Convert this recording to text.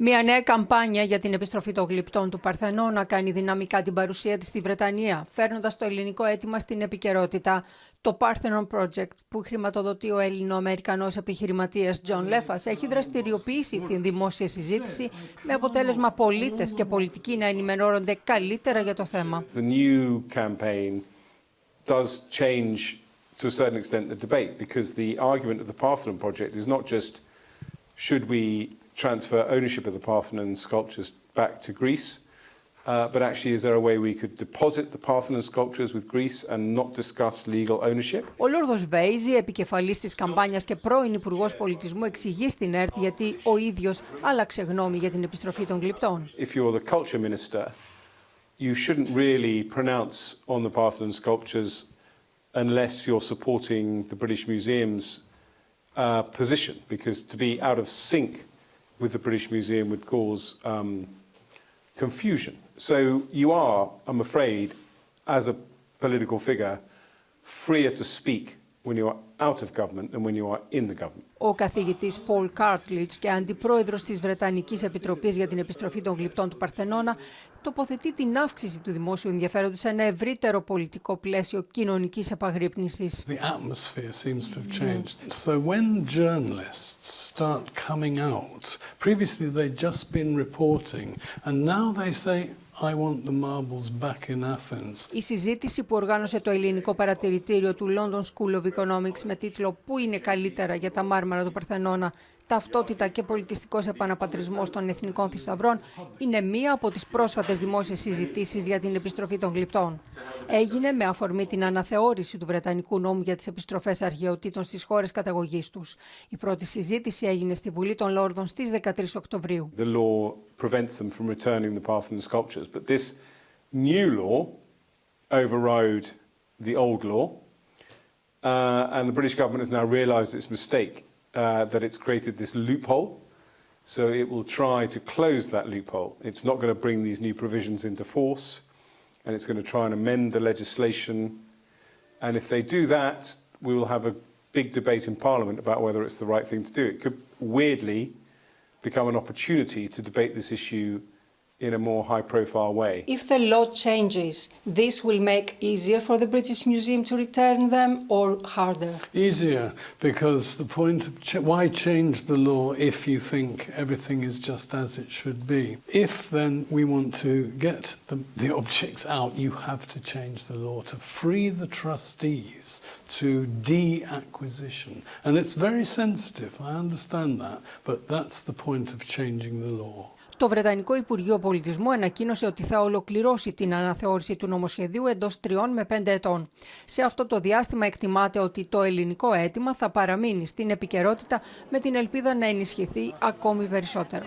Μια νέα καμπάνια για την επιστροφή των Γλυπτών του Παρθενώνα κάνει δυναμικά την παρουσία της στη Βρετανία, φέρνοντας το ελληνικό αίτημα στην επικαιρότητα. Το Parthenon Project, που χρηματοδοτεί ο Έλληνο-Αμερικανός επιχειρηματίας Τζον Λέφας, έχει δραστηριοποιήσει την δημόσια συζήτηση με αποτέλεσμα πολίτες και πολιτικοί να ενημερώνονται καλύτερα για το θέμα. The new campaign does change to a certain extent the debate, because the argument of the Parthenon Project is not just should we transfer ownership of the Parthenon sculptures back to Greece, but actually is there a way we could deposit the Parthenon sculptures with Greece and not discuss legal ownership? Ο Λόρδος Βέιζη, επικεφαλής της καμπάνιας και πρώην Υπουργός Πολιτισμού, εξηγεί στην ΕΡΤ γιατί ο ίδιος άλλαξε γνώμη για την επιστροφή των Γλυπτών. If you're the culture minister, you shouldn't really pronounce on the Parthenon sculptures unless you're supporting the British Museum's position, because to be out of sync with the British Museum would cause confusion. So you are, I'm afraid, as a political figure, freer to speak when you are out of government than when you are in the government. Ο καθηγητής Πολ Κάρτλιτς και αντιπρόεδρος της Βρετανικής Επιτροπής για την Επιστροφή των Γλυπτών του Παρθενώνα τοποθετεί την αύξηση του δημόσιου ενδιαφέροντος σε ένα ευρύτερο πολιτικό πλαίσιο κοινωνικής επαγρύπνησης. The atmosphere seems to have changed. So when journalists start coming out, previously they'd just been reporting, and now they say, I want the marbles back in Athens. Η συζήτηση που οργάνωσε το ελληνικό παρατηρητήριο του London School of Economics με τίτλο «Πού είναι καλύτερα για τα μάρμαρα του Παρθενώνα, ταυτότητα και πολιτιστικός επαναπατρισμός των εθνικών θησαυρών» είναι μία από τις πρόσφατες δημόσιες συζητήσεις για την επιστροφή των Γλυπτών. Έγινε με αφορμή την αναθεώρηση του Βρετανικού νόμου για τις επιστροφές αρχαιοτήτων στις χώρες καταγωγής τους. Η πρώτη συζήτηση έγινε στη Βουλή των Λόρδων στις 13 Οκτωβρίου. The law prevents them from returning the Parthenon sculptures, but this new law overrode the old law, and the British government has now realised its mistake, that it's created this loophole, so it will try to close that loophole. It's not going to bring these new provisions into force, and it's going to try and amend the legislation, and if they do that, we will have a big debate in Parliament about whether it's the right thing to do. It could weirdly become an opportunity to debate this issue in a more high-profile way. If the law changes, this will make easier for the British Museum to return them or harder? Easier, because the point of why change the law if you think everything is just as it should be? If then we want to get the objects out, you have to change the law to free the trustees to de-acquisition. And it's very sensitive, I understand that, but that's the point of changing the law. Το Βρετανικό Υπουργείο Πολιτισμού ανακοίνωσε ότι θα ολοκληρώσει την αναθεώρηση του νομοσχεδίου εντός 3 με 5 ετών. Σε αυτό το διάστημα εκτιμάται ότι το ελληνικό αίτημα θα παραμείνει στην επικαιρότητα με την ελπίδα να ενισχυθεί ακόμη περισσότερο.